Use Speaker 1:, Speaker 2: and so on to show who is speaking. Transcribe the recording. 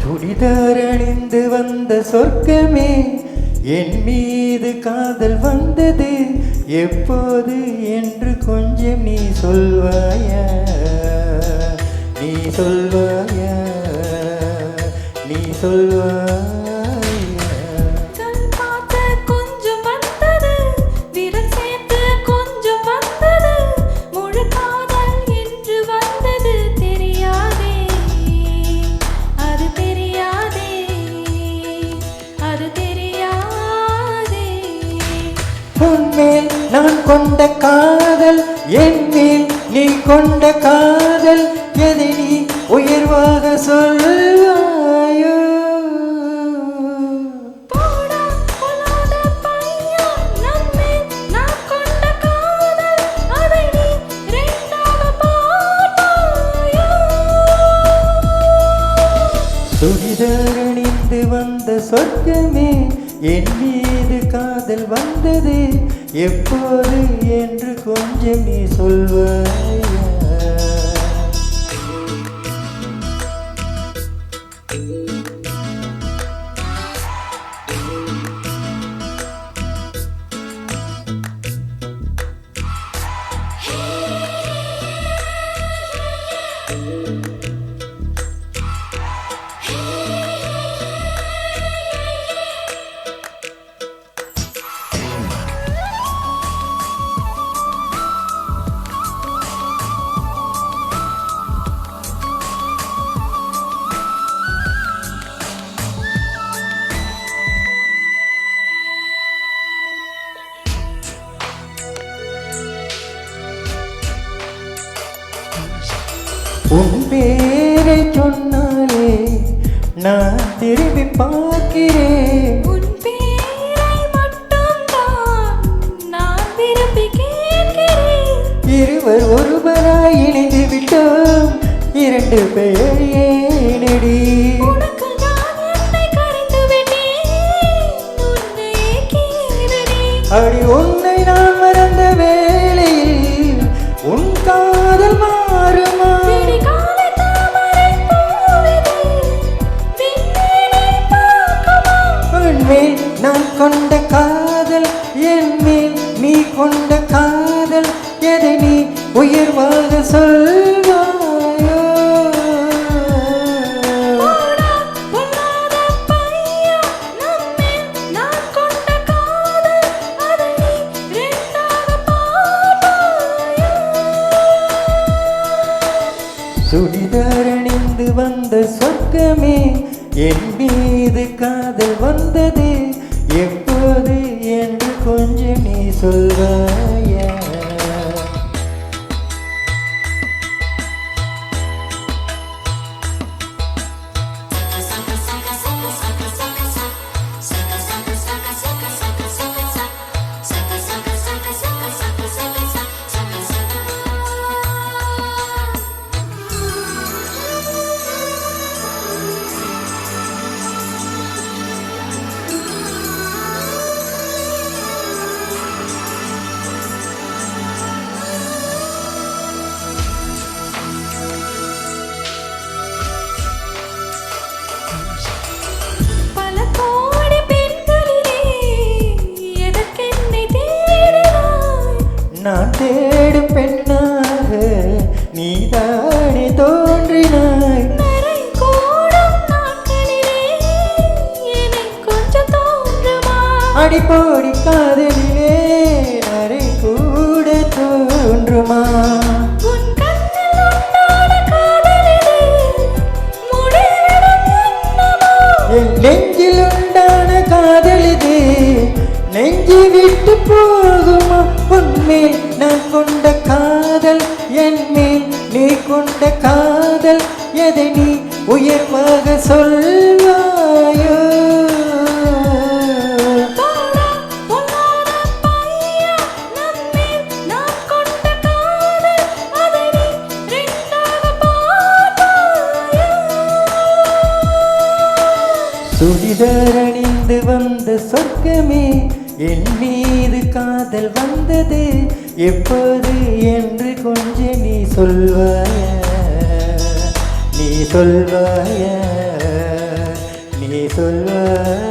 Speaker 1: சுடிதாரணிந்து வந்த சொர்க்கமே என் மீது காதல் வந்தது எப்போது என்று கொஞ்சம் நீ சொல்வாயா, நீ சொல்வாயா, நீ சொல்வாயா. உன்மேல் நான் கொண்ட காதல், என் மேல் நீ கொண்ட காதல், எதை நீ உயர்வாக சொல்வாயோ. சுடிதாரணிந்து வந்த சொர்க்கமே என் மீது காதல் வந்தது எப்போது என்று கொஞ்சம் நீ சொல்வாயா. உன் பேரை சொன்னாலே நான் திரும்பி பார்க்கிறேன்.
Speaker 2: உன் பேரை மட்டும்தான் நான் விரும்பி கேட்கிறேன்.
Speaker 1: இருவர் ஒருவராய் இணைந்து விட்டோம், இரண்டு பெயர் ஏனடி.
Speaker 2: உனக்கு நான் என்னை கரைந்து விட்டேன், உன்னையே கேளடி.
Speaker 1: அடி உன்னை நான் மறந்த வேளையில் உன் காதல் மாறுமா. உன்மேல் நான் கொண்ட காதல், என் மேல் நீ கொண்ட காதல், எதை நீ உயர்வாக சொல்வாயோ. சுடிதாரணிந்து வந்த சொர்க்கமே என் மீது காதல் வந்தது எப்போது என்று கொஞ்சம் நீ சொல்வாயா. நான் தேடும் பெண்ணாக நீதானே தோன்றினாய். அடிப்போடி காதலிலே அரை கூட தோன்றுமா. என் நெஞ்சில் உண்டான காதலிது நெஞ்சி விட்டு போகுமா. உன்மேல் நான் கொண்ட காதல், என் மேல் நீ கொண்ட காதல், எதை நீ உயர்வாக சொல்வாயோ. சுடிதாரணிந்து வந்த சொர்க்கமே என் மீது காதல் வந்தது எப்போது என்று கொஞ்சம் நீ சொல்வாயா, நீ சொல்வாயா. சொல்வாய்